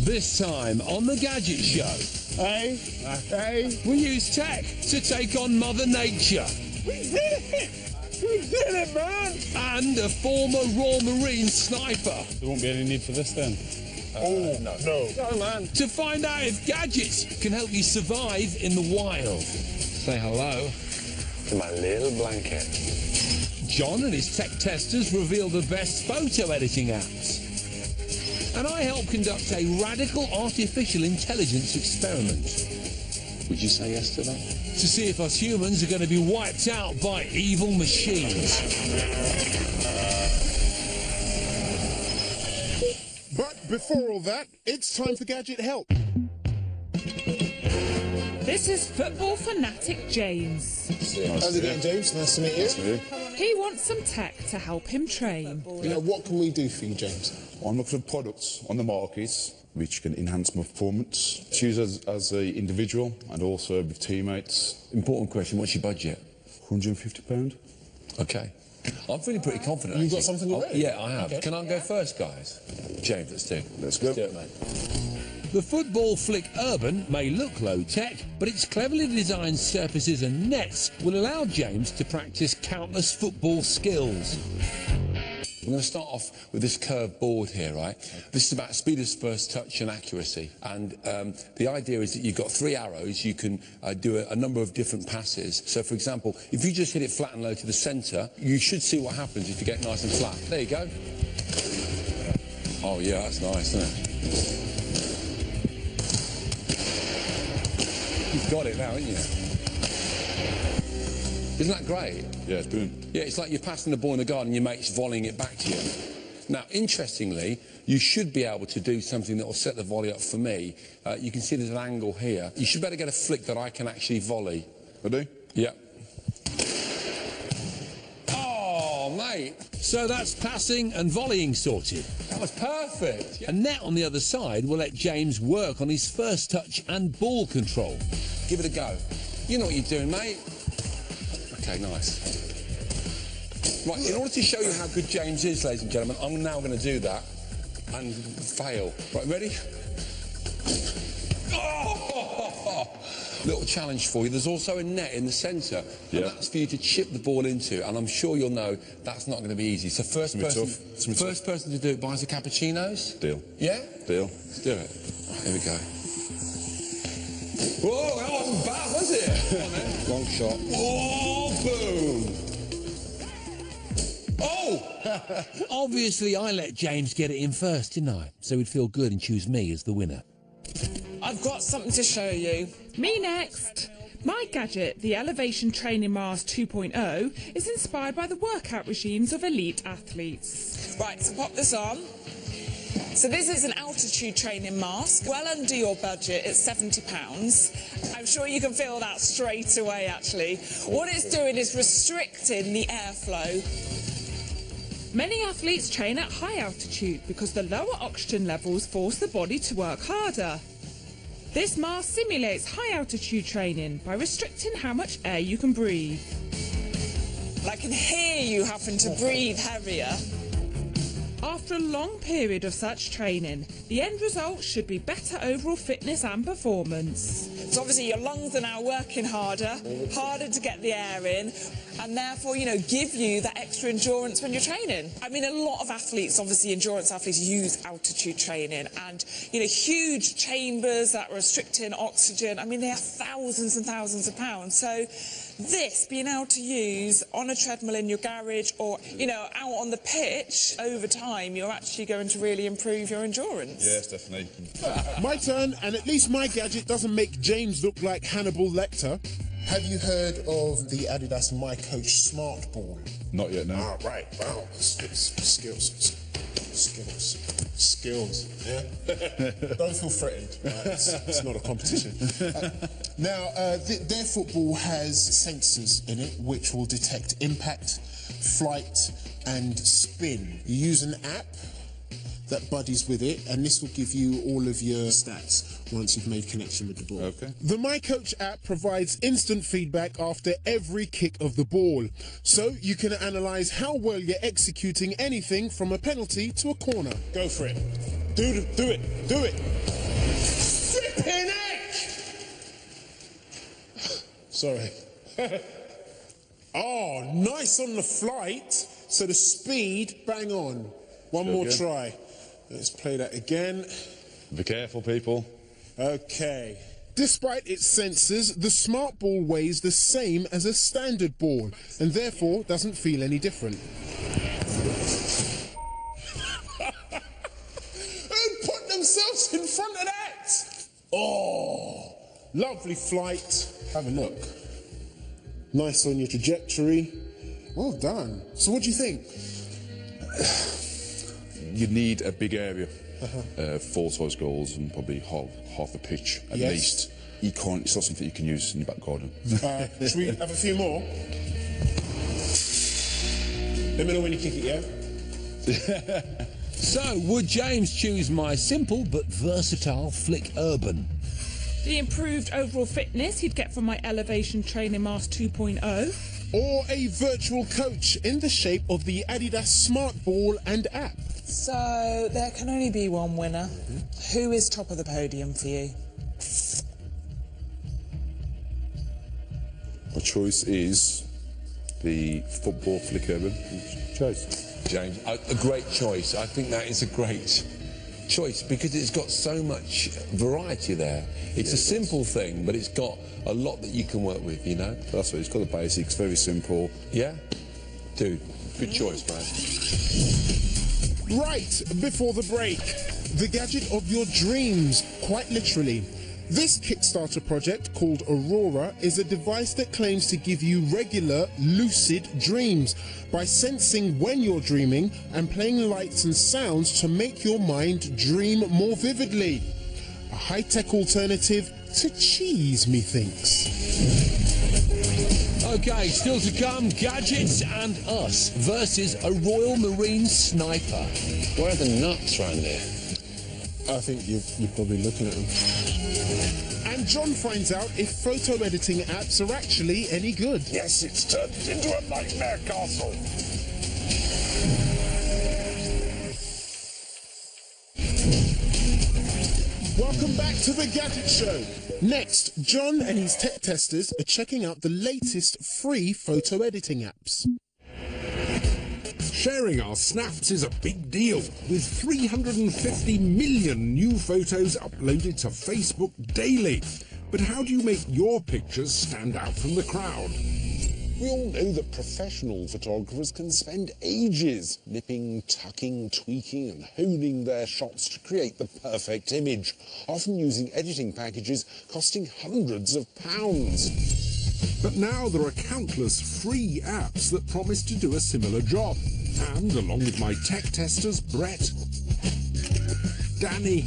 This time on the Gadget Show. Hey, We use tech to take on Mother Nature. we did it! We did it, man! And a former Royal Marine sniper. There won't be any need for this then. No, man. To find out if gadgets can help you survive in the wild. Say hello To my little blanket. John and his tech testers reveal the best photo editing apps. And I help conduct a radical artificial intelligence experiment Would you say yes to that? to see if us humans are going to be wiped out by evil machines. But before all that, it's time for Gadget Help. This is football fanatic James. How's it going, James? Nice to meet you. He wants some tech to help him train. You know, what can we do for you, James? I'm looking for products on the market which can enhance my performance, choose as an individual and also with teammates. Important question. What's your budget? £150. Okay. I'm feeling pretty confident. You got actually. something already? Yeah, I have. Okay. Can I go first, guys? James, let's do it. Let's go. Do it, mate. The football flick Urban may look low-tech, but its cleverly designed surfaces and nets will allow James to practice countless football skills. I'm going to start off with this curved board here, right? This is about speed of first touch and accuracy. And the idea is that you've got 3 arrows. You can do a number of different passes. So, for example, if you just hit it flat and low to the centre, you should see what happens if you get nice and flat. There you go. Oh, yeah, that's nice, isn't it? You've got it now, haven't you? Isn't that great? Yeah, it's brilliant. Yeah, it's like you're passing the ball in the garden, your mate's volleying it back to you. Now, interestingly, you should be able to do something that will set the volley up for me. You can see there's an angle here. You should better get a flick that I can actually volley. I do? Yeah. Oh, mate. So that's passing and volleying sorted. That was perfect. A net on the other side will let James work on his first touch and ball control. Give it a go. You know what you're doing, mate. Okay, nice. Right, in order to show you how good James is, ladies and gentlemen, I'm now going to do that and fail. Right, ready? Oh! Little challenge for you. There's also a net in the centre. Yeah. And that's for you to chip the ball into, and I'm sure you'll know that's not going to be easy. So first person to do it buys the cappuccinos. Deal. Yeah? Deal. Let's do it. Right, here we go. Whoa, that wasn't bad, was it? Come on, then. Long shot. Oh, boom! Oh! Obviously, I let James get it in first, didn't I? So he'd feel good and choose me as the winner. I've got something to show you. Me next. My gadget, the Elevation Training Mask 2.0, is inspired by the workout regimes of elite athletes. Right, so pop this on. So this is an altitude training mask, well under your budget, it's £70. I'm sure you can feel that straight away, actually. What it's doing is restricting the airflow. Many athletes train at high altitude because the lower oxygen levels force the body to work harder. This mask simulates high altitude training by restricting how much air you can breathe. I can hear you having to breathe heavier. After a long period of such training, the end result should be better overall fitness and performance. So obviously your lungs are now working harder to get the air in, and therefore, you know, give you that extra endurance when you're training. I mean, a lot of athletes, obviously endurance athletes, use altitude training, and, you know, huge chambers that are restricting oxygen. I mean, they have thousands and thousands of pounds. So this, being able to use on a treadmill in your garage or, you know, out on the pitch, over time, you're actually going to really improve your endurance. Yes, definitely. My turn, and at least my gadget doesn't make James look like Hannibal Lecter. Have you heard of the Adidas My Coach Smart Ball? Not yet, no. Ah, right. Wow. Skills. Yeah. Don't feel threatened. Right? It's not a competition. Now, their football has sensors in it which will detect impact, flight, and spin. You use an app that buddies with it, and this will give you all of your stats once you've made connection with the ball. Okay. The My Coach app provides instant feedback after every kick of the ball, so you can analyse how well you're executing anything from a penalty to a corner. Go for it. Do it. Flipping heck! Sorry. Oh, nice on the flight. So the speed, bang on. One more try. Let's play that again. Be careful, people. Okay. Despite its sensors, the smart ball weighs the same as a standard ball and therefore doesn't feel any different. Who put themselves in front of that? Oh, lovely flight. Have a look. Nice on your trajectory. Well done. So what do you think? You'd need a big area. 4 size goals and probably half a pitch at least. You can't. It's not something you can use in your back garden. Should we have a few more? Let me know when you kick it, yeah? So, would James choose my simple but versatile Flick Urban? The improved overall fitness he'd get from my Elevation Training Mask 2.0. Or a virtual coach in the shape of the Adidas Smart Ball and app. So there can only be one winner. Who is top of the podium for you? My choice is the football Flick Urban. Choice. James, a great choice. I think that is a great choice because it's got so much variety there. It's a simple thing, but it's got a lot that you can work with, you know? That's what it's got, the basics, very simple. Yeah? Dude, good choice, man. Right before the break, the gadget of your dreams, quite literally. This Kickstarter project, called Aurora, is a device that claims to give you regular, lucid dreams by sensing when you're dreaming and playing lights and sounds to make your mind dream more vividly. A high-tech alternative to cheese, methinks. Okay, still to come, Gadgets and Us versus a Royal Marine sniper. Where are the nuts round here? I think you're probably looking at them. And John finds out if photo editing apps are actually any good. Yes, it's turned into a nightmare castle. Welcome back to the Gadget Show. Next, John and his tech testers are checking out the latest free photo editing apps. Sharing our snaps is a big deal, with 350 million new photos uploaded to Facebook daily. But how do you make your pictures stand out from the crowd? We all know that professional photographers can spend ages nipping, tucking, tweaking and honing their shots to create the perfect image, often using editing packages costing hundreds of pounds. But now there are countless free apps that promise to do a similar job. And along with my tech testers, Brett, Danny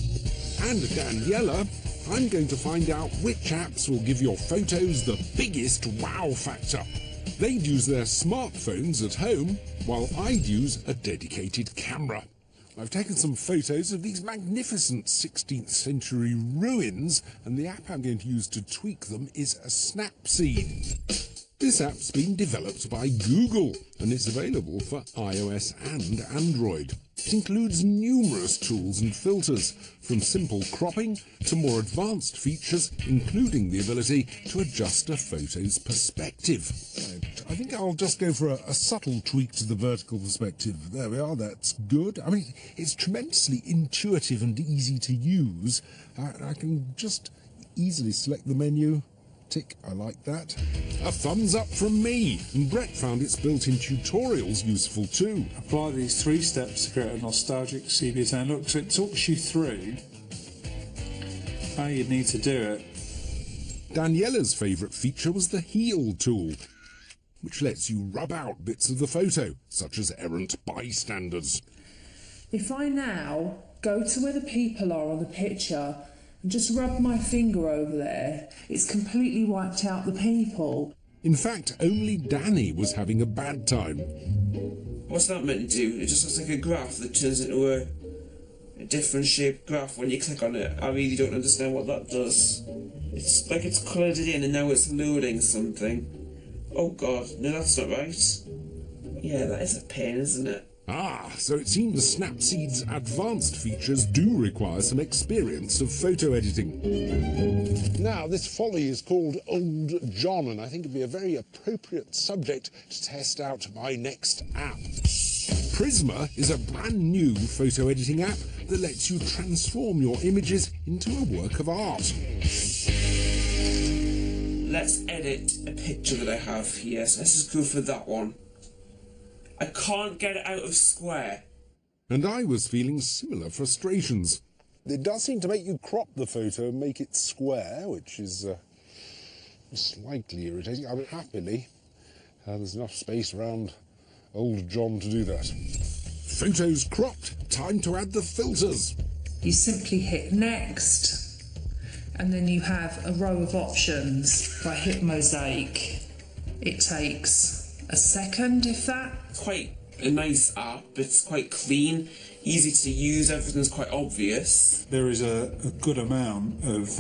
and Daniela, I'm going to find out which apps will give your photos the biggest wow factor. They'd use their smartphones at home, while I'd use a dedicated camera. I've taken some photos of these magnificent 16th century ruins, and the app I'm going to use to tweak them is a Snapseed. This app's been developed by Google and is available for iOS and Android. It includes numerous tools and filters, from simple cropping to more advanced features, including the ability to adjust a photo's perspective. I think I'll just go for a subtle tweak to the vertical perspective. There we are, that's good. I mean, it's tremendously intuitive and easy to use. I can just easily select the menu. Tick, I like that. A thumbs up from me, and Brett found its built-in tutorials useful too. Apply these 3 steps to create a nostalgic sepia look. So it talks you through how you'd need to do it. Daniela's favourite feature was the heal tool, which lets you rub out bits of the photo, such as errant bystanders. If I now go to where the people are on the picture and just rub my finger over there, it's completely wiped out the people. In fact, only Danny was having a bad time. What's that meant to do? It just looks like a graph that turns into a different shaped graph when you click on it. I really don't understand what that does. It's like it's coloured it in and now it's loading something. Oh god, no, that's not right. Yeah, that is a pain, isn't it? Ah, so it seems Snapseed's advanced features do require some experience of photo editing. Now, this folly is called Old John, and I think it'd be a very appropriate subject to test out my next app. Prisma is a brand new photo editing app that lets you transform your images into a work of art. Let's edit a picture that I have here, so let's just go for that one. I can't get it out of square. And I was feeling similar frustrations. It does seem to make you crop the photo and make it square, which is slightly irritating. I mean, happily, there's enough space around Old John to do that. Photos cropped, time to add the filters. You simply hit next, and then you have a row of options. If I hit mosaic, it takes a second, if that. Quite a nice app, it's quite clean, easy to use, everything's quite obvious. There is a good amount of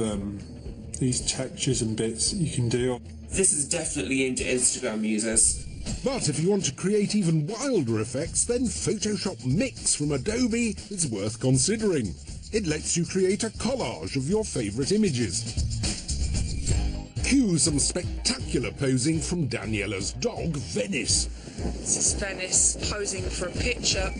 these textures and bits that you can do. This is definitely aimed at Instagram users. But if you want to create even wilder effects, then Photoshop Mix from Adobe is worth considering. It lets you create a collage of your favourite images. Cue some spectacular posing from Daniella's dog, Venice. This is Venice posing for a picture.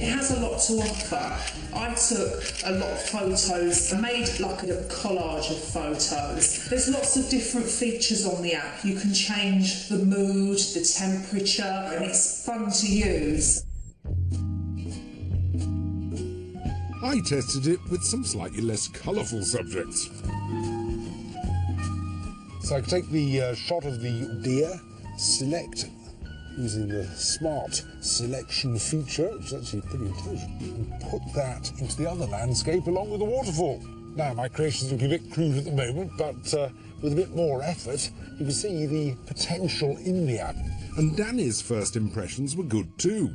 It has a lot to offer. I took a lot of photos and made like a collage of photos. There's lots of different features on the app. You can change the mood, the temperature, and it's fun to use. I tested it with some slightly less colourful subjects. So I can take the shot of the deer, select using the smart selection feature, which is actually pretty intelligent, and put that into the other landscape along with the waterfall. Now, my creations look a bit crude at the moment, but with a bit more effort, you can see the potential in the app. And Danny's first impressions were good too.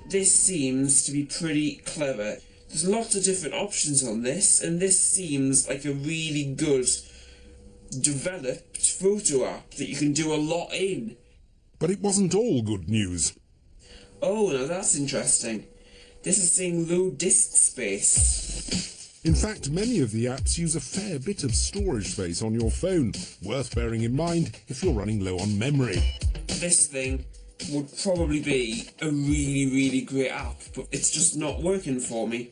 This seems to be pretty clever. There's lots of different options on this, and this seems like a really good developed photo app that you can do a lot in. But it wasn't all good news. Oh, now that's interesting. This is saying low disk space. In fact, many of the apps use a fair bit of storage space on your phone, worth bearing in mind if you're running low on memory. This thing would probably be a really, really great app, but it's just not working for me.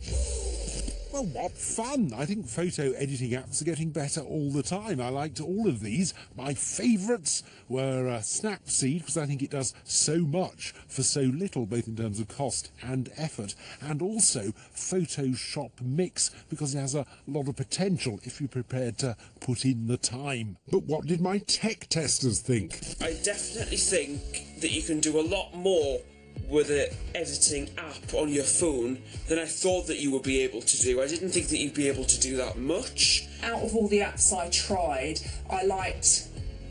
Well, what fun! I think photo editing apps are getting better all the time. I liked all of these. My favourites were Snapseed, because I think it does so much for so little, both in terms of cost and effort, and also Photoshop Mix, because it has a lot of potential if you're prepared to put in the time. But what did my tech testers think? I definitely think that you can do a lot more with an editing app on your phone than I thought that you would be able to do. I didn't think that you'd be able to do that much. Out of all the apps I tried, I liked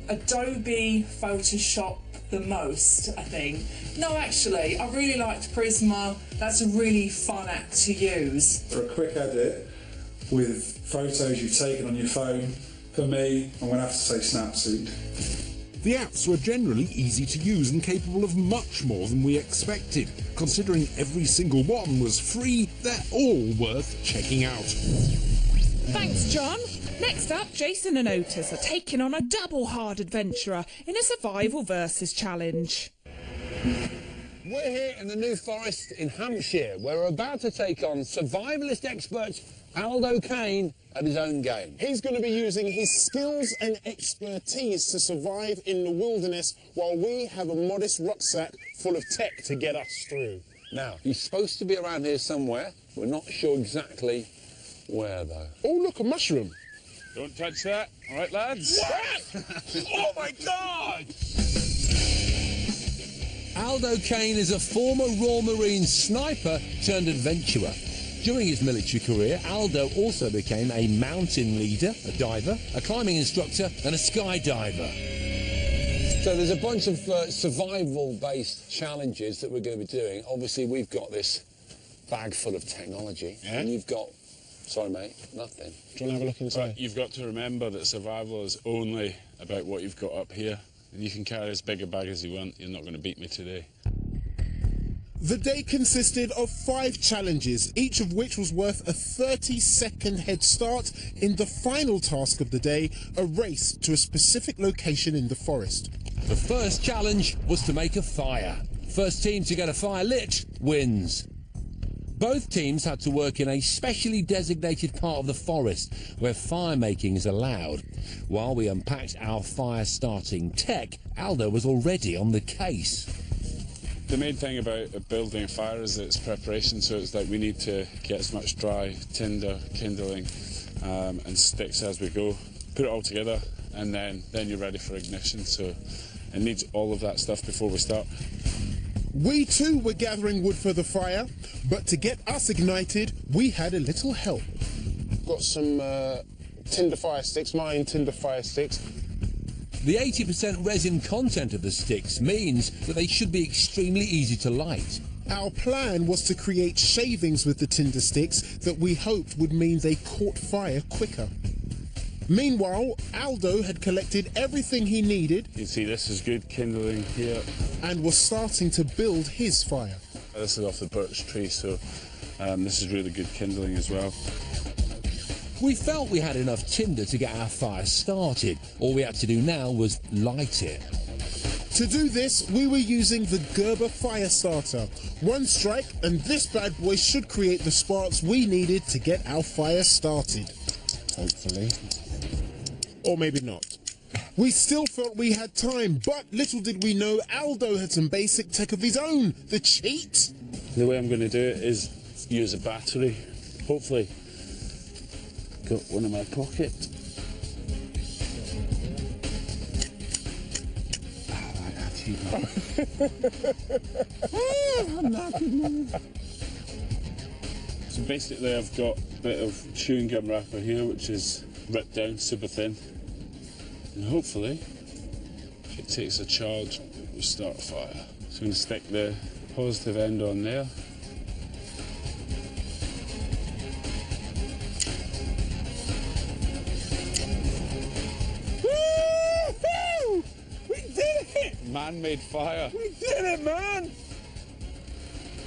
Adobe Photoshop the most, I think. No, actually, I really liked Prisma. That's a really fun app to use. For a quick edit with photos you've taken on your phone, for me, I'm going to have to say Snapseed. The apps were generally easy to use and capable of much more than we expected. Considering every single one was free, they're all worth checking out. Thanks, John. Next up, Jason and Otis are taking on a double hard adventurer in a survival versus challenge. We're here in the New Forest in Hampshire, where we're about to take on survivalist expert Aldo Kane at his own game. He's going to be using his skills and expertise to survive in the wilderness while we have a modest rucksack full of tech to get us through. Now, he's supposed to be around here somewhere. We're not sure exactly where, though. Oh, look, a mushroom. Don't touch that. All right, lads? What? Oh, my God! Aldo Kane is a former Royal Marine sniper turned adventurer. During his military career, Aldo also became a mountain leader, a diver, a climbing instructor and a skydiver. So there's a bunch of survival-based challenges that we're going to be doing. Obviously, we've got this bag full of technology, and you've got... Sorry, mate, nothing. Do you want to have a look inside? But you've got to remember that survival is only about what you've got up here. And you can carry as big a bag as you want. You're not going to beat me today. The day consisted of 5 challenges, each of which was worth a 30-second head start in the final task of the day, a race to a specific location in the forest. The first challenge was to make a fire. First team to get a fire lit wins. Both teams had to work in a specially designated part of the forest where fire making is allowed. While we unpacked our fire starting tech, Aldo was already on the case. The main thing about building a fire is its preparation, so it's like we need to get as much dry tinder, kindling and sticks as we go, put it all together, and then you're ready for ignition, so it needs all of that stuff before we start. We too were gathering wood for the fire, but to get us ignited, we had a little help. Got some tinder fire sticks, mine tinder fire sticks. The 80% resin content of the sticks means that they should be extremely easy to light. Our plan was to create shavings with the tinder sticks that we hoped would mean they caught fire quicker. Meanwhile, Aldo had collected everything he needed. You see, this is good kindling here. And was starting to build his fire. This is off the birch tree, so this is really good kindling as well. We felt we had enough tinder to get our fire started. All we had to do now was light it. To do this, we were using the Gerber fire starter. One strike and this bad boy should create the sparks we needed to get our fire started. Hopefully. Or maybe not. We still felt we had time, but little did we know Aldo had some basic tech of his own. The cheat. The way I'm going to do it is use a battery. Hopefully, got one in my pocket. So basically I've got a bit of chewing gum wrapper here which is ripped down super thin, and hopefully if it takes a charge it will start a fire. So I'm going to stick the positive end on there. We did it! Man-made fire. We did it, man!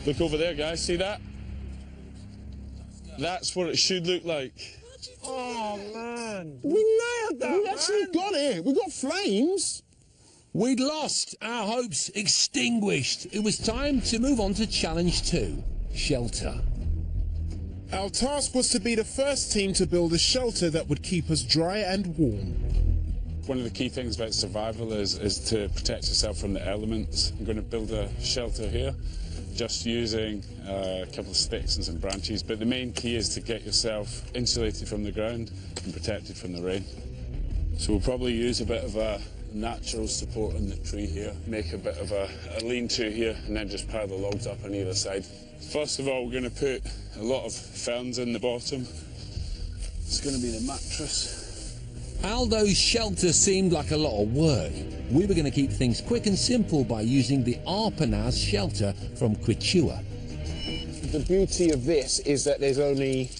Look over there, guys, see that? That's what it should look like. Oh, man. We nailed that, We actually got it. We got flames. We'd lost, our hopes extinguished. It was time to move on to challenge 2, shelter. Our task was to be the first team to build a shelter that would keep us dry and warm. One of the key things about survival is to protect yourself from the elements. I'm going to build a shelter here, just using a couple of sticks and some branches, but the main key is to get yourself insulated from the ground and protected from the rain. So we'll probably use a bit of a natural support in the tree here, make a bit of a lean-to here, and then just pile the logs up on either side. First of all, we're going to put a lot of ferns in the bottom. It's going to be the mattress. Aldo's shelter seemed like a lot of work. We were going to keep things quick and simple by using the Arpanaz shelter from Quichua. The beauty of this is that there's only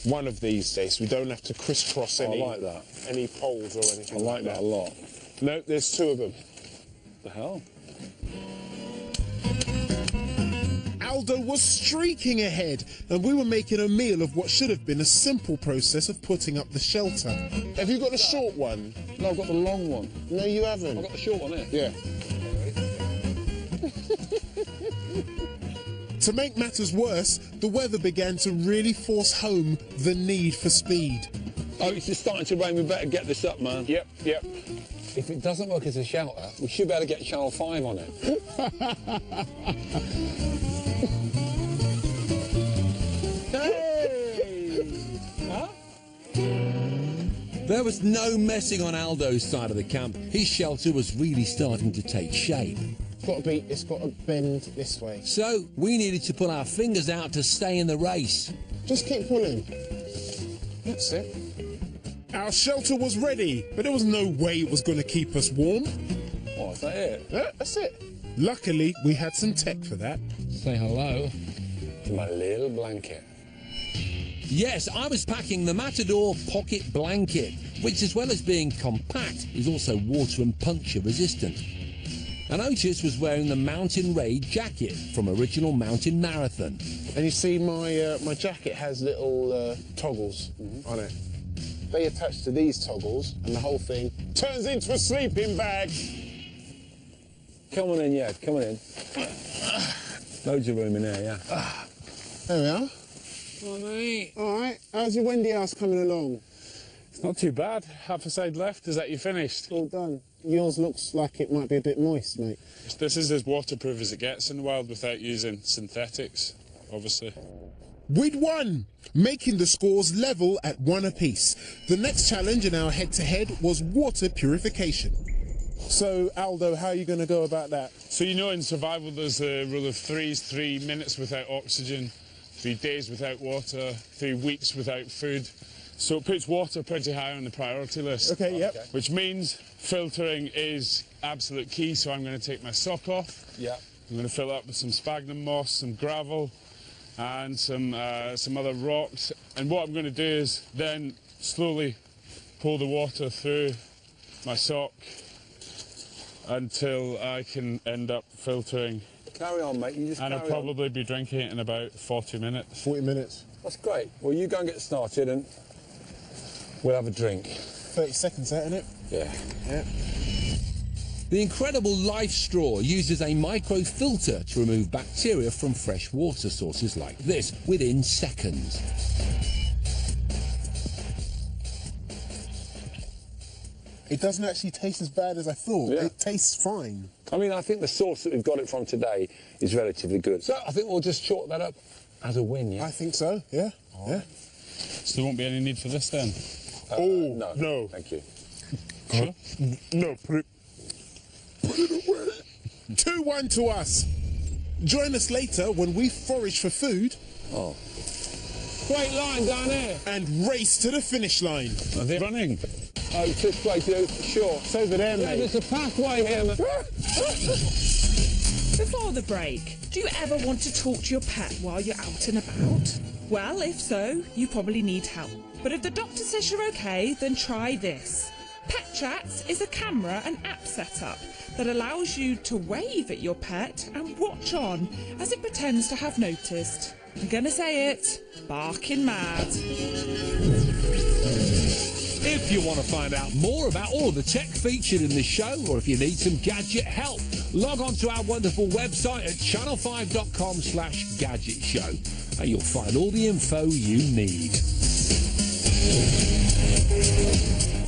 one of these days. We don't have to crisscross any poles or anything. I like that a lot. No, there's 2 of them. The hell? Aldo was streaking ahead, and we were making a meal of what should have been a simple process of putting up the shelter. Have you got the short one? No, I've got the long one. No, you haven't. I've got the short one here. Yeah. To make matters worse, the weather began to really force home the need for speed. Oh, it's just starting to rain. We better get this up, man. Yep, yep. If it doesn't work as a shelter, we should be able to get Channel 5 on it. There was no messing on Aldo's side of the camp. His shelter was really starting to take shape. It's got to bend this way. So we needed to pull our fingers out to stay in the race. Just keep pulling. That's it. Our shelter was ready, but there was no way it was going to keep us warm. Oh, is that it? Yeah, that's it. Luckily, we had some tech for that. Say hello to my little blanket. Yes, I was packing the Matador pocket blanket, which as well as being compact, is also water and puncture resistant. and Otis was wearing the Mountain Raid jacket from original Mountain Marathon. And you see my jacket has little toggles on it. They attach to these toggles and the whole thing turns into a sleeping bag. Come on in, yeah, come on in. Loads of room in there, yeah. There we are. All right. All right. How's your Wendy house coming along? It's not too bad. Half a side left. Is that you finished? All done. Yours looks like it might be a bit moist, mate. This is as waterproof as it gets in the wild without using synthetics, obviously. We'd won, making the scores level at 1 apiece. The next challenge in our head-to-head was water purification. So, Aldo, how are you going to go about that? So you know in survival there's the rule of threes: 3 minutes without oxygen, 3 days without water, 3 weeks without food. So it puts water pretty high on the priority list. Okay, yep. Which means filtering is absolute key, so I'm going to take my sock off. Yeah. I'm going to fill it up with some sphagnum moss, some gravel, and some other rocks. And what I'm going to do is then slowly pour the water through my sock until I can end up filtering. Carry on, mate. You just and I'll carry on. probably be drinking it in about 40 minutes. 40 minutes. That's great. Well, you go and get started and we'll have a drink. 30 seconds, isn't it? Yeah. Yeah. The incredible Life straw uses a microfilter to remove bacteria from fresh water sources like this within seconds. It doesn't actually taste as bad as I thought. Yeah. It tastes fine. I mean, I think the source that we've got it from today is relatively good. So I think we'll just chalk that up as a win, yeah? I think so, yeah. Yeah. So there won't be any need for this then? No. No. Thank you. Sure? No, put it away. 2-1 to us. Join us later when we forage for food. Oh. Great line down there. And race to the finish line. Are they running? Oh, this way too, sure. It's over there, Yeah, mate. there's a pathway here. Before the break, do you ever want to talk to your pet while you're out and about? Well, if so, you probably need help. But if the doctor says you're okay, then try this. Pet Chats is a camera and app setup that allows you to wave at your pet and watch on as it pretends to have noticed. I'm gonna say it, barking mad. If you want to find out more about all the tech featured in this show, or if you need some gadget help, log on to our wonderful website at channel5.com/gadget show and you'll find all the info you need.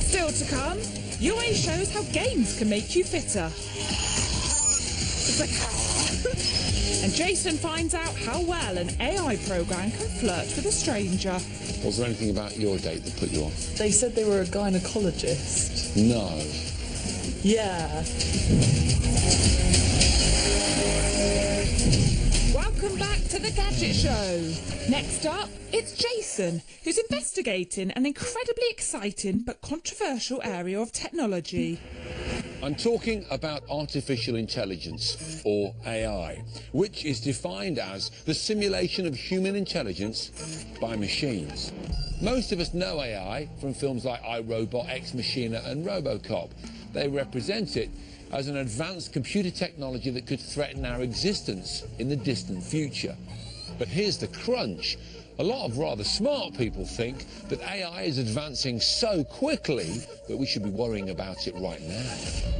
Still to come, UA shows how games can make you fitter. And Jason finds out how well an AI program can flirt with a stranger. Was there anything about your date that put you off? They said they were a gynecologist. No. Yeah. Welcome back to the Gadget Show. Next up, it's Jason, who's investigating an incredibly exciting but controversial area of technology. I'm talking about artificial intelligence, or AI, which is defined as the simulation of human intelligence by machines. Most of us know AI from films like I, Robot, Ex Machina and RoboCop. They represent it as an advanced computer technology that could threaten our existence in the distant future. But here's the crunch. A lot of rather smart people think that AI is advancing so quickly that we should be worrying about it right now.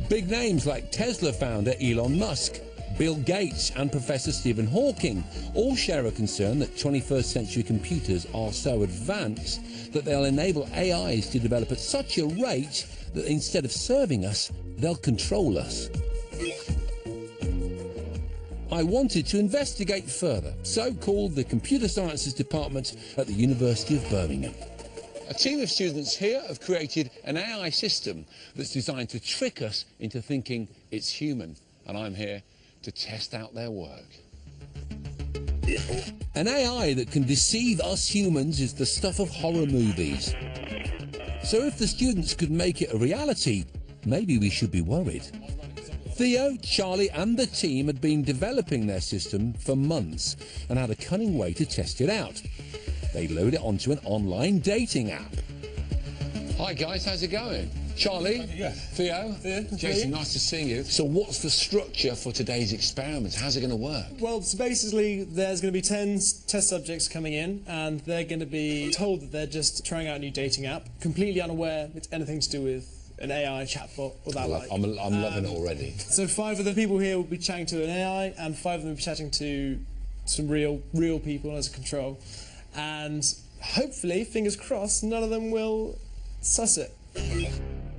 Big names like Tesla founder Elon Musk, Bill Gates and Professor Stephen Hawking all share a concern that 21st century computers are so advanced that they'll enable AIs to develop at such a rate that instead of serving us, they'll control us. I wanted to investigate further, so called the Computer Sciences Department at the University of Birmingham. A team of students here have created an AI system that's designed to trick us into thinking it's human, and I'm here to test out their work. An AI that can deceive us humans is the stuff of horror movies. So if the students could make it a reality, maybe we should be worried. Theo, Charlie and the team had been developing their system for months and had a cunning way to test it out. They load it onto an online dating app. Hi guys, how's it going? Charlie, Theo, Jason, Hey. nice to see you. So what's the structure for today's experiment? How's it going to work? Well, so basically, there's going to be 10 test subjects coming in, and they're going to be told that they're just trying out a new dating app, completely unaware it's anything to do with an AI chatbot or that like. I'm loving it already. So 5 of the people here will be chatting to an AI, and 5 of them will be chatting to some real people as a control. And hopefully, fingers crossed, none of them will suss it.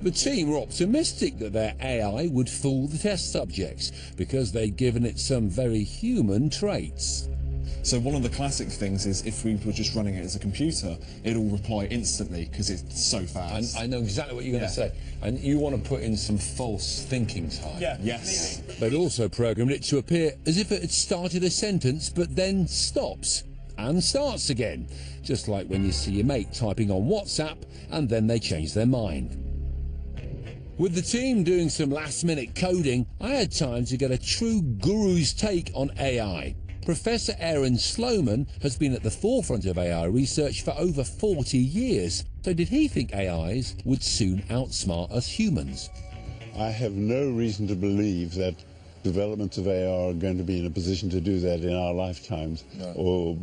The team were optimistic that their AI would fool the test subjects because they'd given it some very human traits. So one of the classic things is if we were just running it as a computer, it'll reply instantly because it's so fast. And I know exactly what you're going to say. And you want to put in some false thinking time. Yeah. Yes. They'd also programmed it to appear as if it had started a sentence but then stops and starts again. Just like when you see your mate typing on WhatsApp and then they change their mind. With the team doing some last-minute coding, I had time to get a true guru's take on AI. Professor Aaron Sloman has been at the forefront of AI research for over 40 years. So did he think AIs would soon outsmart us humans? I have no reason to believe that developments of AI are going to be in a position to do that in our lifetimes or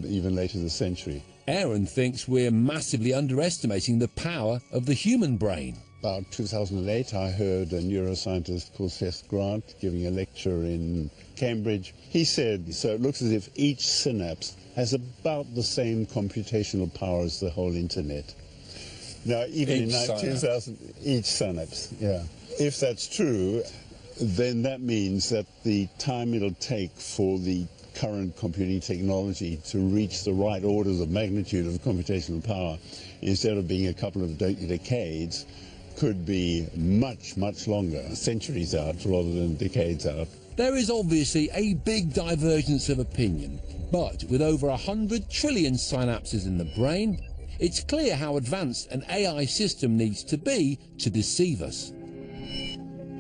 even later this century. Aaron thinks we're massively underestimating the power of the human brain. About 2008, I heard a neuroscientist called Seth Grant giving a lecture in Cambridge. He said, so it looks as if each synapse has about the same computational power as the whole internet. Now, even in 2000, each synapse, yeah. If that's true, then that means that the time it'll take for the current computing technology to reach the right orders of magnitude of computational power, instead of being a couple of decades, could be much, much longer, centuries out rather than decades out. There is obviously a big divergence of opinion, but with over 100 trillion synapses in the brain, it's clear how advanced an AI system needs to be to deceive us.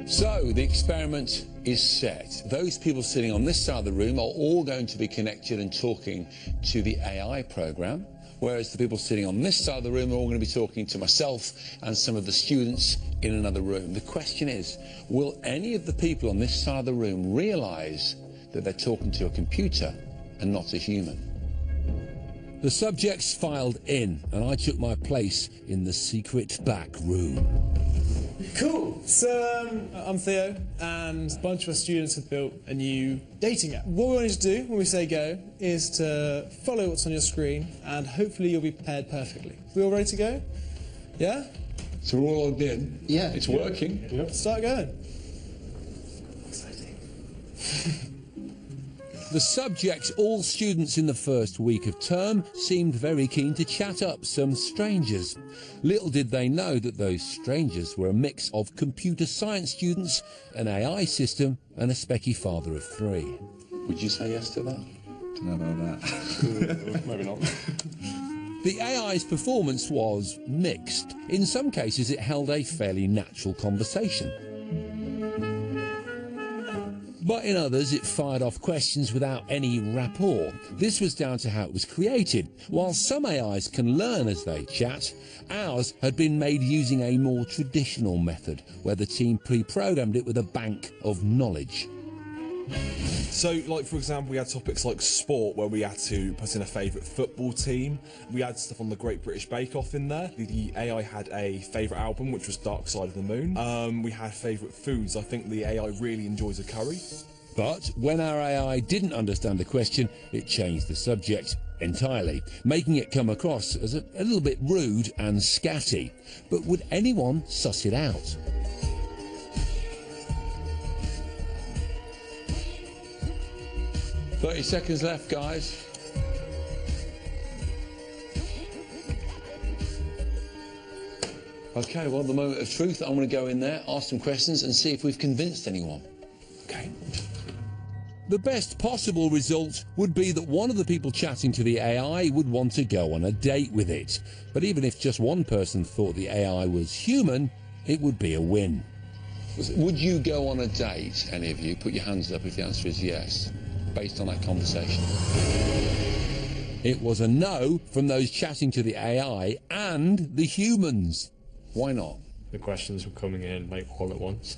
So the experiment is set. Those people sitting on this side of the room are all going to be connected and talking to the AI program, whereas the people sitting on this side of the room are all going to be talking to myself and some of the students in another room. The question is, will any of the people on this side of the room realise that they're talking to a computer and not a human? The subjects filed in, and I took my place in the secret back room. Cool. So I'm Theo, and a bunch of our students have built a new dating app. What we want you to do when we say go is to follow what's on your screen, and hopefully you'll be prepared perfectly. We all ready to go? Yeah? So we're all logged in? Yeah. It's working? Yep. Start going. The subjects, all students in the first week of term, seemed very keen to chat up some strangers. Little did they know that those strangers were a mix of computer science students, an AI system, and a specky father of 3. Would you say yes to that? Don't know about that. Maybe not. The AI's performance was mixed. In some cases, it held a fairly natural conversation. But in others, it fired off questions without any rapport. This was down to how it was created. While some AIs can learn as they chat, ours had been made using a more traditional method, where the team pre-programmed it with a bank of knowledge. So, like, for example, we had topics like sport, where we had to put in a favourite football team. We had stuff on the Great British Bake Off in there. The AI had a favourite album, which was Dark Side of the Moon. We had favourite foods. I think the AI really enjoys a curry. But when our AI didn't understand the question, it changed the subject entirely, making it come across as a little bit rude and scatty. But would anyone suss it out? "30 seconds left, guys." Okay, well, the moment of truth, I'm going to go in there, ask some questions and see if we've convinced anyone. Okay. The best possible result would be that one of the people chatting to the AI would want to go on a date with it. But even if just one person thought the AI was human, it would be a win. Would you go on a date, any of you? Put your hands up if the answer is yes, based on that conversation. It was a no from those chatting to the AI and the humans. Why not? the questions were coming in like all at once.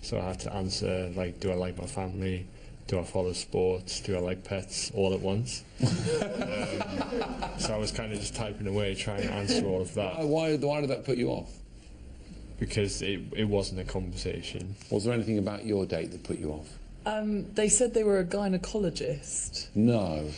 So I had to answer like, do I like my family? Do I follow sports? Do I like pets? All at once. So I was kind of just typing away, trying to answer all of that. Why did that put you off? Because it wasn't a conversation. Was there anything about your date that put you off? They said they were a gynecologist. No.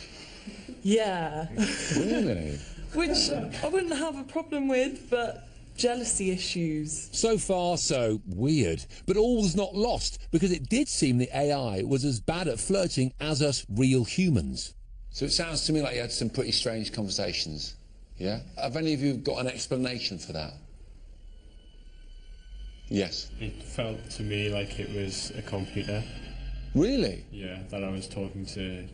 Yeah. Really? Which I wouldn't have a problem with, but jealousy issues. So far, so weird. But all was not lost, because it did seem the AI was as bad at flirting as us real humans. So it sounds to me like you had some pretty strange conversations. Yeah? Have any of you got an explanation for that? Yes. It felt to me like it was a computer. Really? Yeah, that I was talking to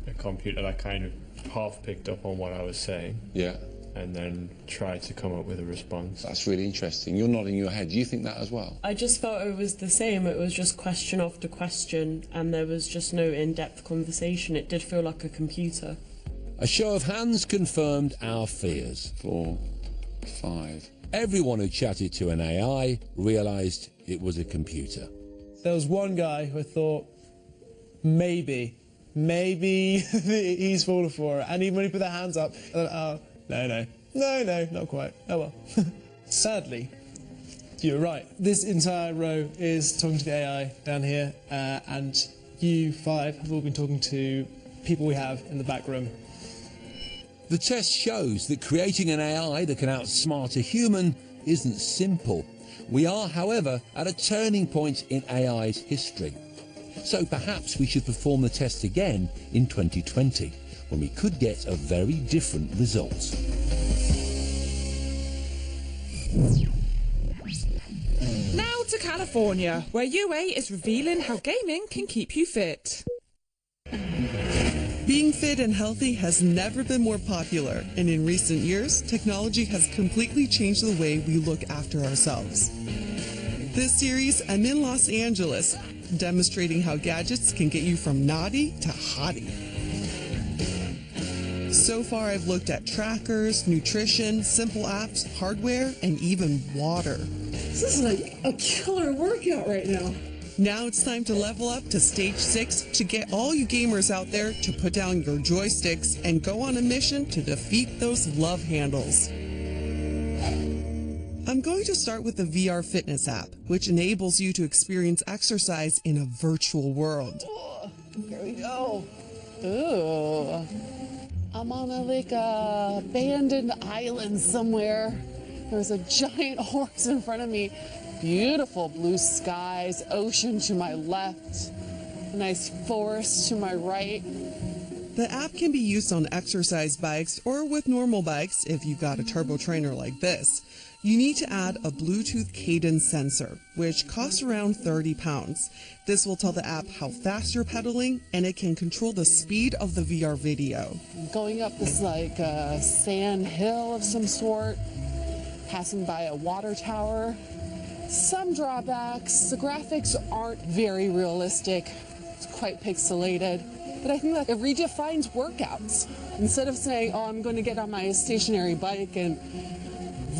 a computer that kind of half picked up on what I was saying. Yeah. And then tried to come up with a response. That's really interesting. You're nodding your head. Do you think that as well? I just felt it was the same. It was just question after question, and there was just no in-depth conversation. It did feel like a computer. A show of hands confirmed our fears. 4, 5. Everyone who chatted to an AI realised it was a computer. There was one guy who thought, maybe he's fallen for it. And even when he put their hands up, I thought, oh, no, not quite. Oh well. Sadly, you're right. This entire row is talking to the AI down here, and you 5 have all been talking to people we have in the back room. The test shows that creating an AI that can outsmart a human isn't simple. We are, however, at a turning point in AI's history. So perhaps we should perform the test again in 2020, when we could get a very different result. Now to California, where UA is revealing how gaming can keep you fit. Being fit and healthy has never been more popular, and in recent years, technology has completely changed the way we look after ourselves. This series, I'm in Los Angeles, demonstrating how gadgets can get you from naughty to hottie. So far, I've looked at trackers, nutrition, simple apps, hardware, and even water. This is like a killer workout right now. Now it's time to level up to stage 6 to get all you gamers out there to put down your joysticks and go on a mission to defeat those love handles. I'm going to start with the VR Fitness app, which enables you to experience exercise in a virtual world. Here we go. Ooh. I'm on a abandoned island somewhere. There's a giant horse in front of me. Beautiful blue skies, ocean to my left, a nice forest to my right. The app can be used on exercise bikes or with normal bikes if you've got a turbo trainer like this. You need to add a Bluetooth cadence sensor, which costs around 30 pounds. This will tell the app how fast you're pedaling, and it can control the speed of the VR video. I'm going up this sand hill of some sort, passing by a water tower. Some drawbacks, the graphics aren't very realistic. It's quite pixelated, but I think that it redefines workouts. Instead of saying, oh, I'm going to get on my stationary bike and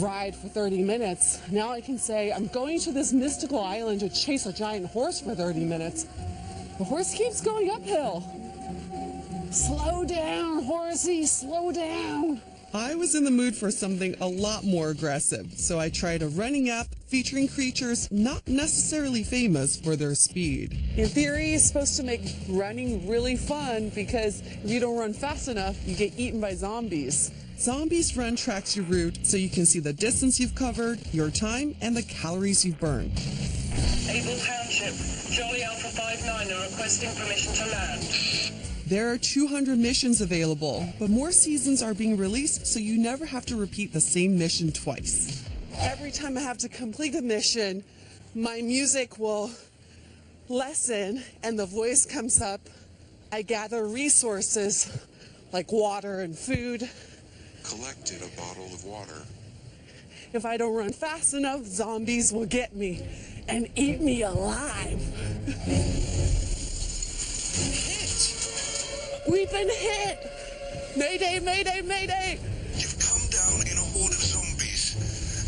ride for 30 minutes, now I can say, I'm going to this mystical island to chase a giant horse for 30 minutes. The horse keeps going uphill. Slow down, horsey, slow down. I was in the mood for something a lot more aggressive, so I tried a running app featuring creatures not necessarily famous for their speed. In theory, it's supposed to make running really fun because if you don't run fast enough, you get eaten by zombies. Zombies Run tracks your route so you can see the distance you've covered, your time, and the calories you've burned. Able Township, Jolly Alpha 59 are requesting permission to land. There are 200 missions available, but more seasons are being released so you never have to repeat the same mission twice. Every time I have to complete a mission, my music will lessen and the voice comes up. I gather resources like water and food. Collected a bottle of water. If I don't run fast enough, zombies will get me and eat me alive. We've been hit! Mayday, mayday, mayday! You've come down in a horde of zombies.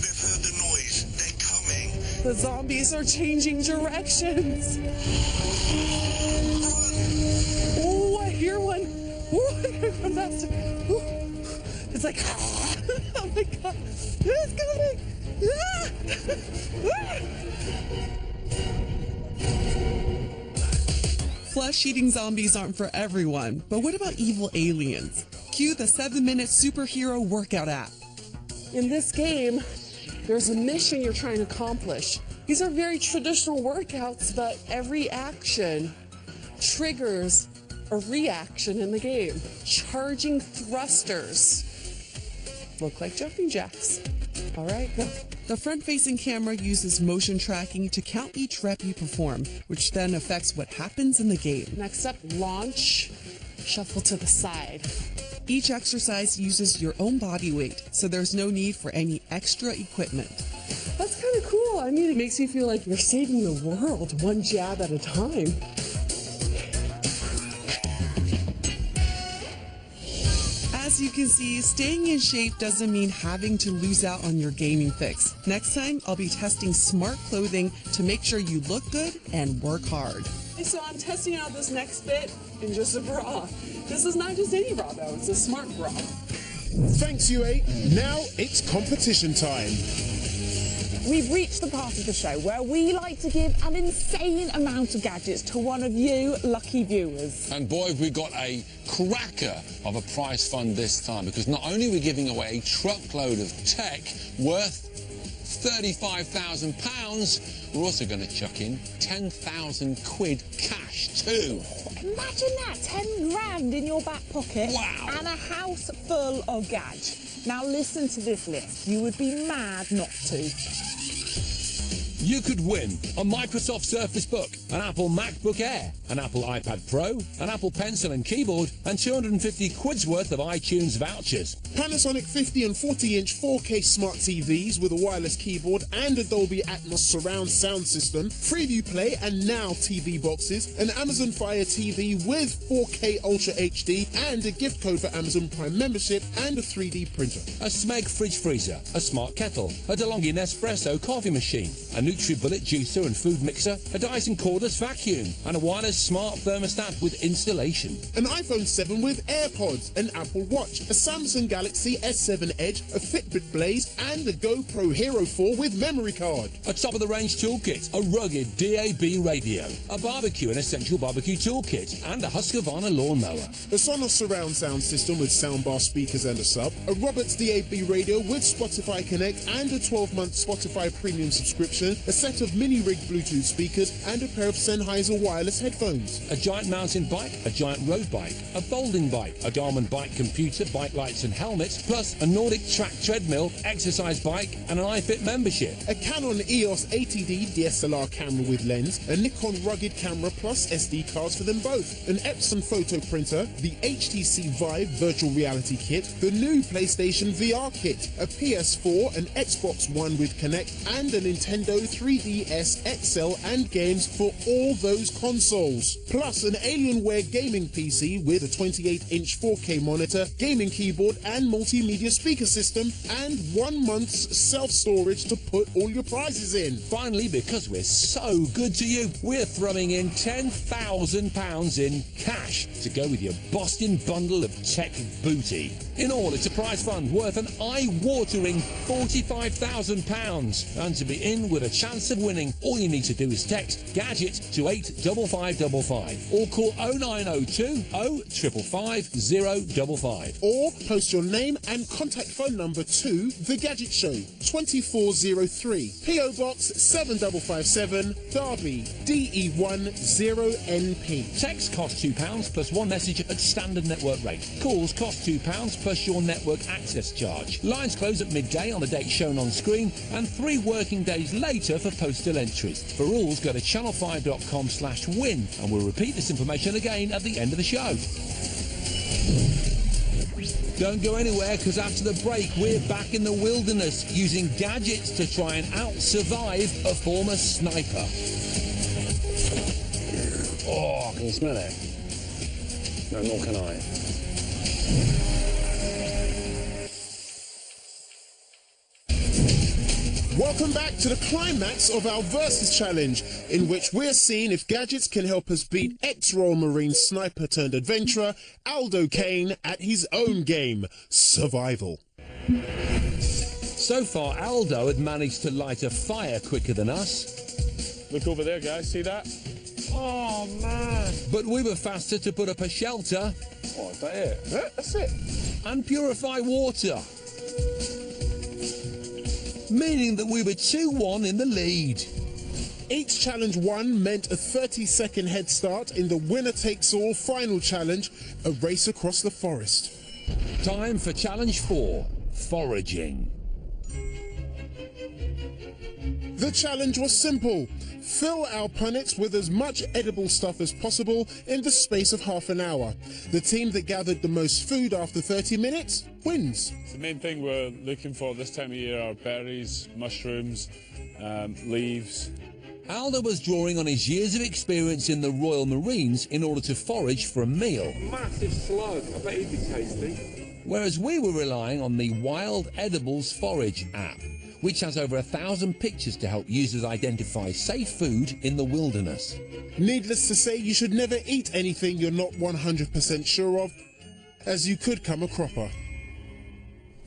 They've heard the noise. They're coming. The zombies are changing directions. Oh, I hear one. Oh, I gotta run faster. Ooh. It's like, oh my god, it's coming. Flesh-eating zombies aren't for everyone, but what about evil aliens? Cue the 7-minute superhero workout app. In this game, there's a mission you're trying to accomplish. These are very traditional workouts, but every action triggers a reaction in the game. Charging thrusters. Look like jumping jacks. All right, go. The front-facing camera uses motion tracking to count each rep you perform, which then affects what happens in the game. Next up, launch, shuffle to the side. Each exercise uses your own body weight, so there's no need for any extra equipment. That's kind of cool. I mean, it makes you feel like you're saving the world one jab at a time. As you can see, staying in shape doesn't mean having to lose out on your gaming fix. Next time, I'll be testing smart clothing to make sure you look good and work hard. So I'm testing out this next bit in just a bra. This is not just any bra though, it's a smart bra. Thanks, UA. Now it's competition time. We've reached the part of the show where we like to give an insane amount of gadgets to one of you lucky viewers. And boy, have we got a cracker of a prize fund this time, because not only are we giving away a truckload of tech worth £35,000, we're also going to chuck in 10,000 quid cash too. Imagine that, 10 grand in your back pocket. Wow. And a house full of gadgets. Now listen to this list. You would be mad not to. You could win a Microsoft Surface Book, an Apple MacBook Air, an Apple iPad Pro, an Apple Pencil and Keyboard, and 250 quid's worth of iTunes vouchers. Panasonic 50 and 40-inch 4K smart TVs with a wireless keyboard and a Dolby Atmos surround sound system, Freeview Play and Now TV boxes, an Amazon Fire TV with 4K Ultra HD, and a gift code for Amazon Prime membership, and a 3D printer. A Smeg fridge freezer, a smart kettle, a DeLonghi Nespresso coffee machine, a NutriBullet juicer and food mixer, a Dyson cordless vacuum, and a wireless smart thermostat with installation. An iPhone 7 with AirPods, an Apple Watch, a Samsung Galaxy S7 Edge, a Fitbit Blaze, and a GoPro Hero 4 with memory card. A top-of-the-range toolkit, a rugged DAB radio, a barbecue and essential barbecue toolkit, and a Husqvarna lawnmower. A Sonos surround sound system with soundbar speakers and a sub, a Roberts DAB radio with Spotify Connect and a 12-month Spotify premium subscription, a set of mini-rig Bluetooth speakers, and a pair of Sennheiser wireless headphones. A giant mountain bike, a giant road bike, a folding bike, a Garmin bike computer, bike lights and helmets, plus a Nordic track treadmill, exercise bike, and an iFit membership. A Canon EOS 80D DSLR camera with lens, a Nikon rugged camera plus SD cards for them both, an Epson photo printer, the HTC Vive virtual reality kit, the new PlayStation VR kit, a PS4, an Xbox One with Kinect, and a Nintendo 3DS XL and games for all those consoles. Plus an Alienware gaming PC with a 28-inch 4K monitor, gaming keyboard and multimedia speaker system, and 1 month's self-storage to put all your prizes in. Finally, because we're so good to you, we're throwing in £10,000 in cash to go with your Boston bundle of tech booty. In all, it's a prize fund worth an eye-watering £45,000. And to be in with a chance of winning, all you need to do is text Gadget to 85555 or call 0902 0555 055. Or post your name and contact phone number to The Gadget Show, 2403, PO Box 7557, Derby, DE10NP. Text costs £2 plus one message at standard network rate. Calls cost £2 plus your network access charge. Lines close at midday on the date shown on screen and 3 working days later for postal entries. For rules, go to channel5.com/win, and we'll repeat this information again at the end of the show. Don't go anywhere, because after the break, we're back in the wilderness using gadgets to try and out-survive a former sniper. Oh, can you smell it? No, nor can I. Welcome back to the climax of our Versus Challenge, in which we're seeing if Gadgets can help us beat ex-Royal Marine sniper turned adventurer Aldo Kane at his own game, Survival. So far, Aldo had managed to light a fire quicker than us. Look over there, guys, see that? Oh, man. But we were faster to put up a shelter. Oh, is that it? Yeah, that's it. And purify water. Meaning that we were 2-1 in the lead. Each challenge won meant a 30-second head start in the winner-takes-all final challenge, a race across the forest. Time for challenge 4, foraging. The challenge was simple. Fill our punnets with as much edible stuff as possible in the space of half an hour. The team that gathered the most food after 30 minutes wins. The main thing we're looking for this time of year are berries, mushrooms, leaves. Aldo was drawing on his years of experience in the Royal Marines in order to forage for a meal. Massive slug, I bet he'd be tasty. Whereas we were relying on the Wild Edibles Forage app, which has over 1,000 pictures to help users identify safe food in the wilderness. Needless to say, you should never eat anything you're not 100% sure of, as you could come a cropper.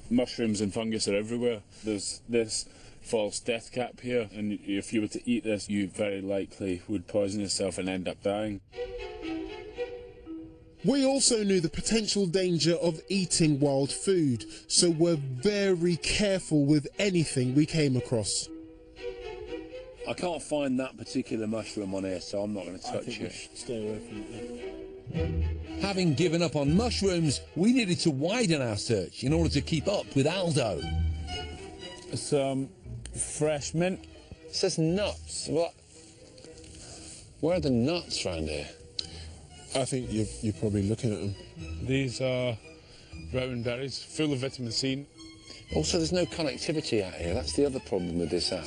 Mushrooms and fungus are everywhere. There's this false death cap here, and if you were to eat this, you very likely would poison yourself and end up dying. We also knew the potential danger of eating wild food, so we're very careful with anything we came across. I can't find that particular mushroom on here, so I'm not going to touch it. Stay away from it. Having given up on mushrooms, we needed to widen our search in order to keep up with Aldo. Some fresh mint. It says nuts. What? Where are the nuts around here? I think you're probably looking at them. These are rowan berries, full of vitamin C. Also, there's no connectivity out here. That's the other problem with this app.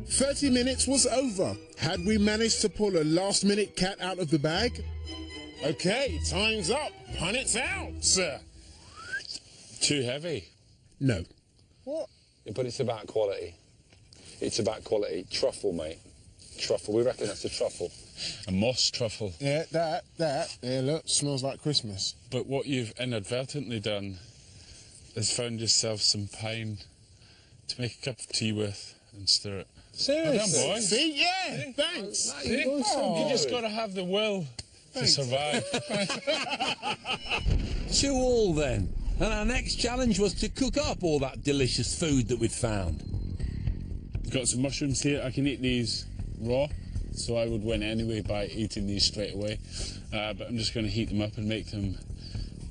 30 minutes was over. Had we managed to pull a last-minute cat out of the bag? Okay, time's up. Punnets out, sir. Too heavy. No. What? But it's about quality. It's about quality. Truffle, mate. Truffle. We reckon that's a truffle. A moss truffle. Yeah, that. Yeah, look, smells like Christmas. But what you've inadvertently done is found yourself some pine to make a cup of tea with and stir it. Seriously? Well done, boy. See, yeah, thanks. See? You just got to have the will to survive. 2-2 then. And our next challenge was to cook up all that delicious food that we'd found. Got some mushrooms here. I can eat these raw, so I would win anyway by eating these straight away. But I'm just going to heat them up and make them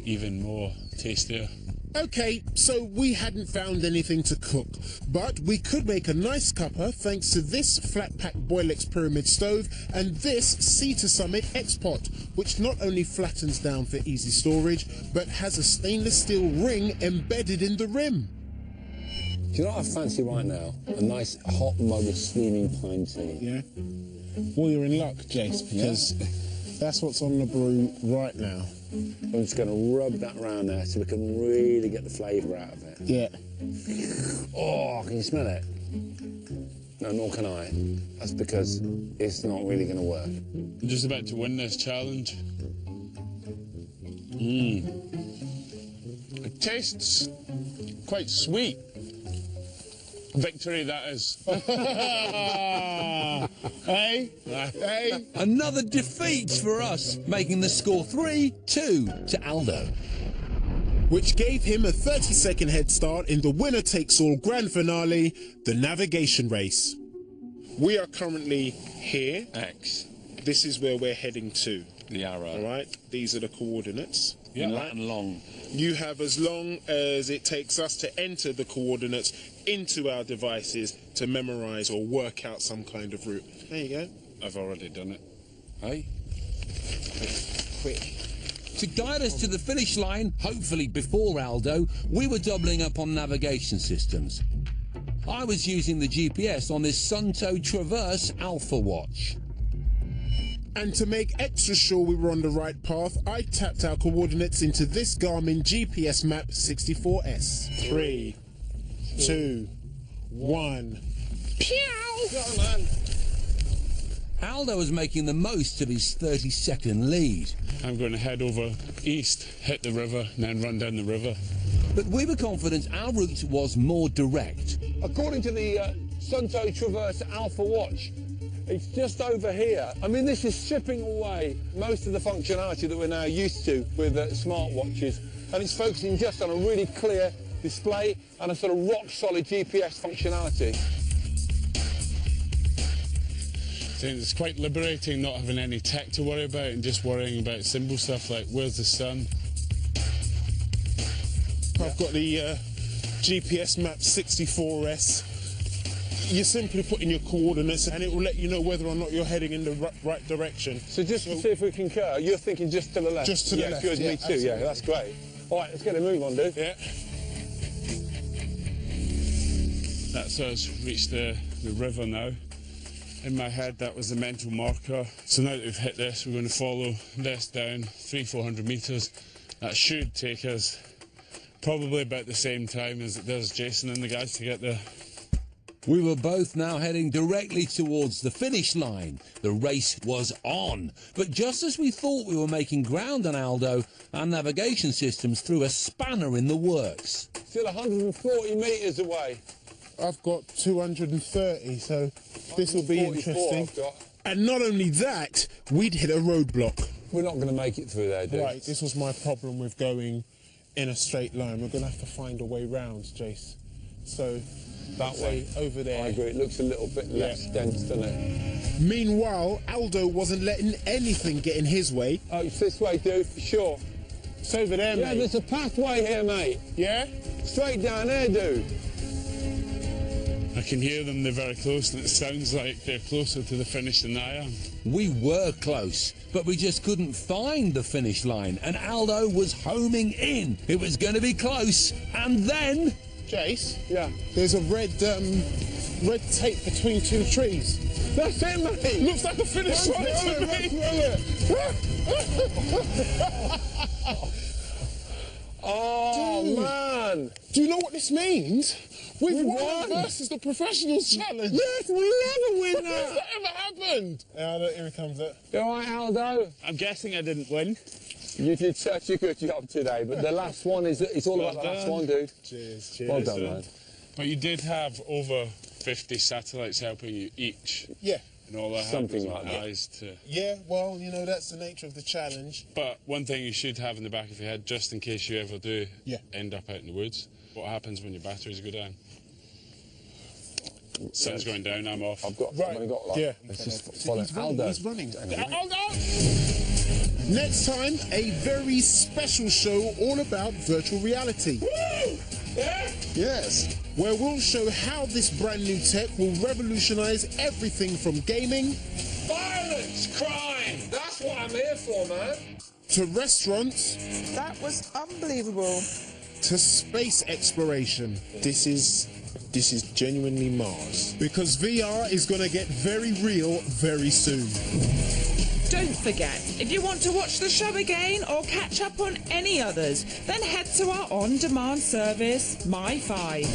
even more tastier. Okay, so we hadn't found anything to cook, but we could make a nice cuppa thanks to this flat-pack Boilex pyramid stove and this Sea to Summit X-Pot, which not only flattens down for easy storage, but has a stainless steel ring embedded in the rim. Do you know what I fancy right now? A nice hot mug of steaming pine tea. Yeah. Well, you're in luck, Jace, because that's what's on the brew right now. I'm just going to rub that round there so we can really get the flavour out of it. Yeah. Oh, can you smell it? No, nor can I. That's because it's not really going to work. I'm just about to win this challenge. It tastes quite sweet. Victory, that is. Hey? Hey? Another defeat for us, making the score 3-2 to Aldo. Which gave him a 30-second head start in the winner-takes-all grand finale, the navigation race. We are currently here. X. This is where we're heading to. The arrow. All right? These are the coordinates. Yeah, right? and long. You have as long as it takes us to enter the coordinates into our devices to memorize or work out some kind of route. There you go. I've already done it. Hey? Quick. To guide us to the finish line, hopefully before Aldo, we were doubling up on navigation systems. I was using the GPS on this Sunto Traverse Alpha Watch. And to make extra sure we were on the right path, I tapped our coordinates into this Garmin GPS map 64S. 3, 2, 1, Pew! Go on, man. Aldo was making the most of his 30-second lead. I'm going to head over east, hit the river, and then run down the river. But we were confident our route was more direct. According to the Sunto Traverse Alpha Watch, it's just over here. I mean, this is stripping away most of the functionality that we're now used to with smartwatches, and it's focusing just on a really clear display and a sort of rock-solid GPS functionality. It's quite liberating not having any tech to worry about and just worrying about simple stuff like where's the sun. I've got the GPS map 64S. You simply put in your coordinates and it will let you know whether or not you're heading in the right direction. So just to see if we concur, you're thinking just to the left? Just to the left, Good, yeah, me too, absolutely. yeah, that's great. All right, let's get a move on, dude. Yeah. That's us reached the river now. In my head, that was the mental marker. So now that we've hit this, we're going to follow this down 300-400 metres. That should take us probably about the same time as it does Jason and the guys to get there. We were both now heading directly towards the finish line. The race was on. But just as we thought we were making ground on Aldo, our navigation systems threw a spanner in the works. Still 140 metres away. I've got 230, so this will be interesting. And not only that, we'd hit a roadblock. We're not going to make it through there, dude. Right, this was my problem with going in a straight line. We're going to have to find a way round, Jace. So that way, over there. I agree, it looks a little bit less dense, doesn't it? Meanwhile, Aldo wasn't letting anything get in his way. Oh, it's this way, dude, for sure. It's over there, mate. Yeah, there's a pathway here, mate. Yeah? Straight down there, dude. I can hear them, they're very close, and it sounds like they're closer to the finish than I am. We were close, but we just couldn't find the finish line, and Aldo was homing in. It was going to be close, and then... Jace? Yeah? There's a red tape between two trees. That's it, mate! Looks like a finish line to me! Oh, dude, man! Do you know what this means? We've won versus the professionals challenge. Yes, we'll never win that. Has that ever happened? Yeah, look, here comes it. You all right, Aldo? I'm guessing I didn't win. You did such a good job today, but the last one is, it's all about the last one, dude. Cheers, cheers. Well done, man. But you did have over 50 satellites helping you each. Yeah. And all I had was my eyes to... Yeah, well, you know, that's the nature of the challenge. But one thing you should have in the back of your head, just in case you ever do end up out in the woods, what happens when your batteries go down? Sun's going down, I'm off. I've only got like... Yeah. Let's just follow Aldo. He's running. Aldo! Next time, a very special show all about virtual reality. Woo! Yeah? Yes. Where we'll show how this brand new tech will revolutionise everything from gaming... Violence! Crime! That's what I'm here for, man. ...to restaurants... That was unbelievable. ...to space exploration. This is genuinely Mars. Because VR is going to get very real very soon. Don't forget, if you want to watch the show again or catch up on any others, then head to our on-demand service, My5.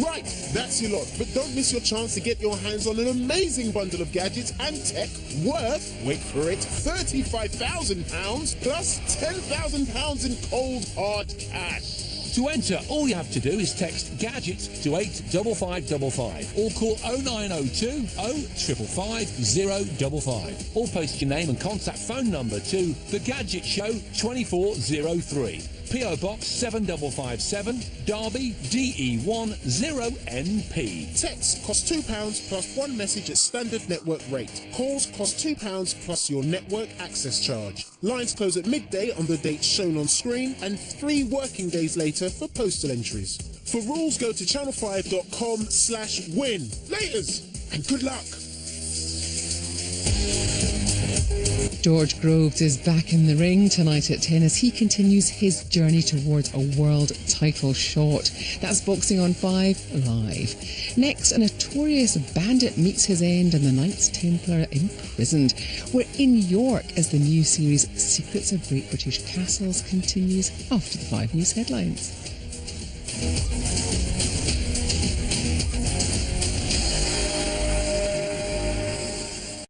Right, that's your lot, but don't miss your chance to get your hands on an amazing bundle of gadgets and tech worth, wait for it, £35,000 plus £10,000 in cold hard cash. To enter, all you have to do is text Gadget to 85555 or call 0902 0555 055 or post your name and contact phone number to The Gadget Show 2403. PO Box 7557, Derby, DE10NP. Texts cost £2 plus one message at standard network rate. Calls cost £2 plus your network access charge. Lines close at midday on the dates shown on screen and 3 working days later for postal entries. For rules, go to channel5.com/win. Laters and good luck. George Groves is back in the ring tonight at 10 as he continues his journey towards a world title shot. That's Boxing on 5 Live. Next, a notorious bandit meets his end and the Knights Templar imprisoned. We're in York as the new series Secrets of Great British Castles continues after the 5 News headlines.